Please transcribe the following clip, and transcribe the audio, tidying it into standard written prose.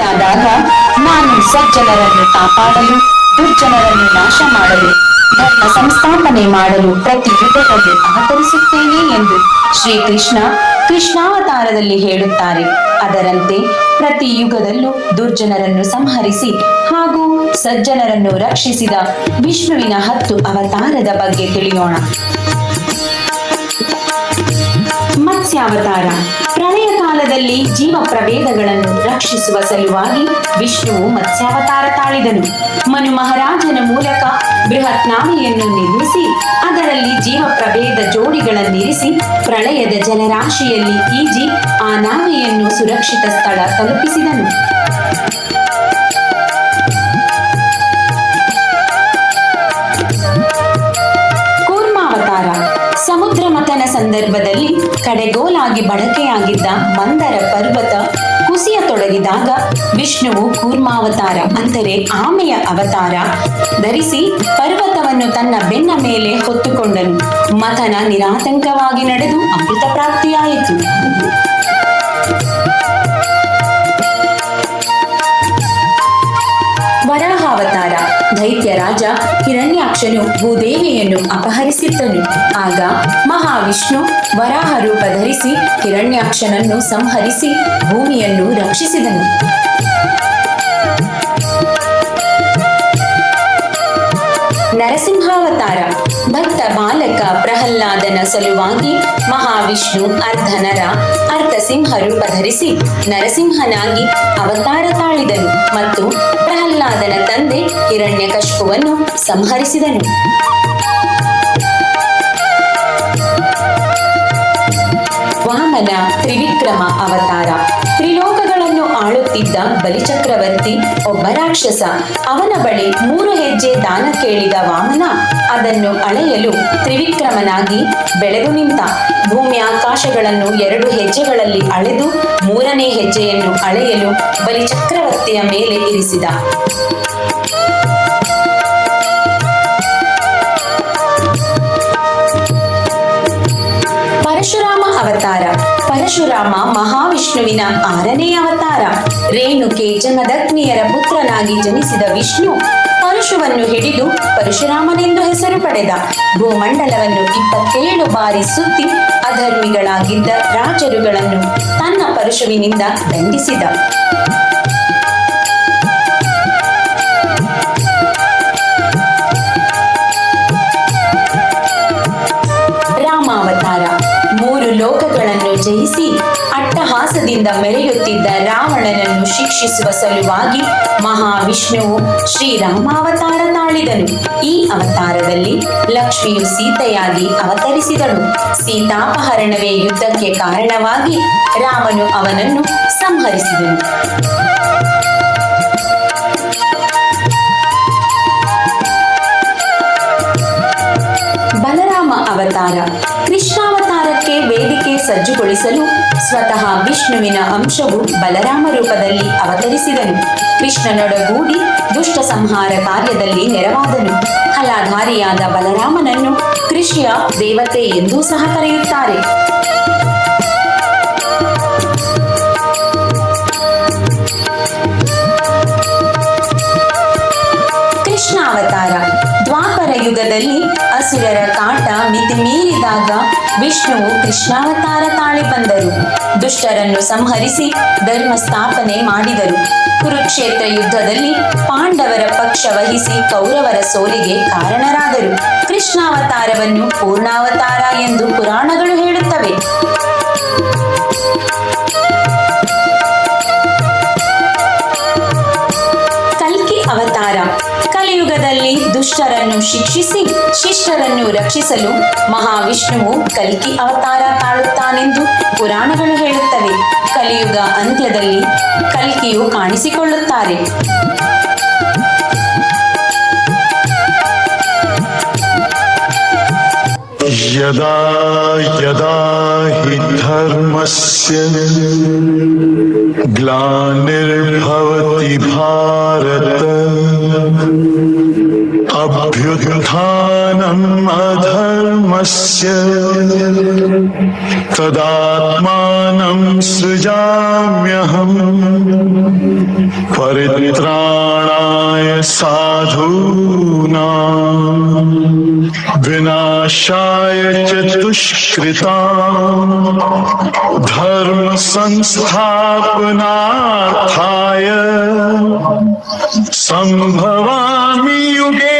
ರಾಜ್ಞಿಯಾದಾಗ ನಾನು ಸಜ್ಜನರನ್ನು ಕಾಪಾಡಲು ದುರ್ಜನರನ್ನು ನಾಶ ಮಾಡಲು ಧರ್ಮ ಸಂಸ್ಥಾಪನೆ ಮಾಡಲು ಪ್ರತಿ ಯುಗದಲ್ಲಿ ಅವತರಿಸುತ್ತೇನೆ ಎಂದು ಶ್ರೀಕೃಷ್ಣ ಕೃಷ್ಣಾವತಾರದಲ್ಲಿ ಹೇಳುತ್ತಾರೆ. ಅದರಂತೆ ಪ್ರತಿ ಯುಗದಲ್ಲೂ ದುರ್ಜನರನ್ನು ಸಂಹರಿಸಿ ಹಾಗೂ ಸಜ್ಜನರನ್ನು ರಕ್ಷಿಸಿದ ವಿಷ್ಣುವಿನ 10 ಅವತಾರದ ಬಗ್ಗೆ ತಿಳಿಯೋಣ. ಮತ್ಸ್ಯಾವತಾರ. ಪ್ರಳಯ ಕಾಲದಲ್ಲಿ ಜೀವ ಪ್ರಭೇದಗಳನ್ನು ರಕ್ಷಿಸುವ ಸಲುವಾಗಿ ವಿಷ್ಣುವು ಮತ್ಸ್ಯಾವತಾರ ತಾಳಿದನು. ಮನು ಮಹಾರಾಜನ ಮೂಲಕ ಬೃಹತ್ ನಾವೆಯನ್ನು ನಿರ್ಮಿಸಿ ಅದರಲ್ಲಿ ಜೀವ ಪ್ರಭೇದ ಜೋಡಿಗಳನ್ನಿರಿಸಿ ಪ್ರಳಯದ ಜಲರಾಶಿಯಲ್ಲಿ ಈಜಿ ಆ ನಾವೆಯನ್ನು ಸುರಕ್ಷಿತ ಸ್ಥಳ ತಲುಪಿಸಿದನು. ಕೂರ್ಮಾವತಾರ. ಸಮುದ್ರ ಮಥನ ಸಂದರ್ಭದಲ್ಲಿ ಕಡೆಗೋಲಾಗಿ ಬಳಕೆಯಾಗಿದ್ದ ಮಂದರ ಪರ್ವತ ಕುಸಿಯತೊಡಗಿದಾಗ ವಿಷ್ಣುವು ಕೂರ್ಮಾವತಾರ ಅಂದರೆ ಆಮೆಯ ಅವತಾರ ಧರಿಸಿ ಪರ್ವತವನ್ನು ತನ್ನ ಬೆನ್ನ ಮೇಲೆ ಹೊತ್ತುಕೊಂಡನು. ಮಥನ ನಿರಾತಂಕವಾಗಿ ನಡೆದು ಅಮೃತ ಪ್ರಾಪ್ತಿಯಾಯಿತು. ವರಾಹಾವತಾರ. ದೈತ್ಯ ರಾಜ ಹಿರಣ್ಯಾಕ್ಷನು ಭೂದೇವಿಯನ್ನು ಅಪಹರಿಸಿದ್ದನು. ಆಗ ಮಹಾವಿಷ್ಣು ವರಾಹ ರೂಪ ಧರಿಸಿ ಹಿರಣ್ಯಾಕ್ಷನನ್ನು ಸಂಹರಿಸಿ ಭೂಮಿಯನ್ನು ರಕ್ಷಿಸಿದನು. ನರಸಿಂಹಾವತಾರ. ಭಕ್ತ ಬಾಲಕ ಪ್ರಹ್ಲಾದನ ಸಲುವಾಗಿ ಮಹಾವಿಷ್ಣು ಅರ್ಧನರ ಅರ್ಧಸಿಂಹ ರೂಪ ಧರಿಸಿ ನರಸಿಂಹನಾಗಿ ಅವತಾರ ತಾಳಿದನು ಮತ್ತು ಪ್ರಹ್ಲಾದನ ತಂದೆ ಹಿರಣ್ಯಕಶಿಪುವನ್ನು ಸಂಹರಿಸಿದನು. ವಾಮನ ತ್ರಿವಿಕ್ರಮ ಅವತಾರ. ತ್ರಿಲೋಕಗಳನ್ನು ಆಳುತ್ತಿದ್ದ ಬಲಿಚಕ್ರವರ್ತಿ ಒಬ್ಬ ರಾಕ್ಷಸ. ಅವನ ಬಳಿ 3 ಹೆಜ್ಜೆ ದಾನ ಕೇಳಿದ ವಾಮನ ಅದನ್ನು ಅಳೆಯಲು ತ್ರಿವಿಕ್ರಮನಾಗಿ ಬೆಳೆದು ನಿಂತ. ಭೂಮಿ ಆಕಾಶಗಳನ್ನು 2 ಹೆಜ್ಜೆಗಳಲ್ಲಿ ಅಳೆದು 3ನೇ ಹೆಜ್ಜೆಯನ್ನು ಅಳೆಯಲು ಬಲಿಚಕ್ರವರ್ತಿಯ ಮೇಲೆ ಇರಿಸಿದ. ಪರಶುರಾಮ ಅವತಾರ. ಪರಶುರಾಮ ಮಹಾವಿಷ್ಣುವಿನ 6ನೇ ಅವತಾರ. ರೇಣುಕೆ ಜಮದಗ್ನಿಯರ ಪುತ್ರನಾಗಿ ಜನಿಸಿದ ವಿಷ್ಣು ಪರಶುವನ್ನು ಹಿಡಿದು ಪರಶುರಾಮನೆಂದು ಹೆಸರು ಪಡೆದ. ಭೂಮಂಡಲವನ್ನು 27 ಬಾರಿ ಸುತ್ತಿ ಅಧರ್ಮಿಗಳಾಗಿದ್ದ ರಾಜರುಗಳನ್ನು ತನ್ನ ಪರಶುವಿನಿಂದ ದಂಡಿಸಿದ. ರಾಮಾವತಾರ. 3 ಲೋಕಗಳನ್ನು ಜಯಿಸಿ ಅಟ್ಟಹಾಸದಿಂದ ಮೆರೆಯುತ್ತಿದ್ದ ರಾವಣನನ್ನು ಶಿಕ್ಷಿಸುವ ಸಲುವಾಗಿ ಮಹಾವಿಷ್ಣುವು ಶ್ರೀರಾಮಾವತಾರ ತಾಳಿದನು. ಈ ಅವತಾರದಲ್ಲಿ ಲಕ್ಷ್ಮಿಯು ಸೀತೆಯಾಗಿ ಅವತರಿಸಿದಳು. ಸೀತಾಪಹರಣವೇ ಯುದ್ಧಕ್ಕೆ ಕಾರಣವಾಗಿ ರಾಮನು ಅವನನ್ನು ಸಂಹರಿಸಿದನು. ಬಲರಾಮ ಅವತಾರ. ಕೃಷ್ಣಾವತಾರಕ್ಕೆ ವೇದಿಕೆ ಸಜ್ಜುಗೊಳಿಸಲು ಸ್ವತಃ ವಿಷ್ಣುವಿನ ಅಂಶವು ಬಲರಾಮ ರೂಪದಲ್ಲಿ ಅವತರಿಸಿದನು. ಕೃಷ್ಣನೊಡಗೂಡಿ ದುಷ್ಟ ಸಂಹಾರ ಕಾರ್ಯದಲ್ಲಿ ನೆರವಾದನು. ಹಲಾಧಾರಿಯಾದ ಬಲರಾಮನನ್ನು ಕೃಷಿಯ ದೇವತೆ ಎಂದೂ ಸಹ ಕರೆಯುತ್ತಾರೆ. ಕೃಷ್ಣಾವತಾರ. ದ್ವಾಪರ ಯುಗದಲ್ಲಿ ಅಸುರರ ಕಾಟ ಮಿತಿ ಮೀರಿದಾಗ ವಿಷ್ಣುವು ಕೃಷ್ಣಾವತಾರ ತಾಳಿ ಬಂದರು. ದುಷ್ಟರನ್ನು ಸಂಹರಿಸಿ ಧರ್ಮ ಸ್ಥಾಪನೆ ಮಾಡಿದರು. ಕುರುಕ್ಷೇತ್ರ ಯುದ್ಧದಲ್ಲಿ ಪಾಂಡವರ ಪಕ್ಷ ವಹಿಸಿ ಕೌರವರ ಸೋಲಿಗೆ ಕಾರಣರಾದರು. ಕೃಷ್ಣಾವತಾರವನ್ನು ಪೂರ್ಣಾವತಾರ ಎಂದು ಪುರಾಣಗಳು ಹೇಳುತ್ತವೆ. ಕಲ್ಕಿ ಅವತಾರ. ಕಲಿಯುಗದಲ್ಲಿ ದುಷ್ಟರನ್ನು ಶಿಕ್ಷಿಸಿ ಶಿಷ್ಟರನ್ನು ರಕ್ಷಿಸಲು ಮಹಾವಿಷ್ಣುವು ಕಲ್ಕಿ ಅವತಾರ ತಾಳುತ್ತಾನೆಂದು ಪುರಾಣಗಳು ಹೇಳುತ್ತವೆ. ಕಲಿಯುಗ ಅಂತ್ಯದಲ್ಲಿ ಕಲ್ಕಿಯು ಕಾಣಿಸಿಕೊಳ್ಳುತ್ತಾರೆ. ಯದಾ ಯದಾ ಹಿ ಧರ್ಮಸ್ಯ ಗ್ಲಾನಿರ್ಭವತಿ ಭಾರತ ಅಭ್ಯುತ್ಥಾನಂ ಅಧರ್ಮಸ್ಯ ತದಾತ್ಮಾನಂ ಸೃಜಾಮ್ಯಹಂ परित्राणाय साधूनां विनाशाय च दुष्कृतां धर्म संस्थापनार्थाय संभवामि युगे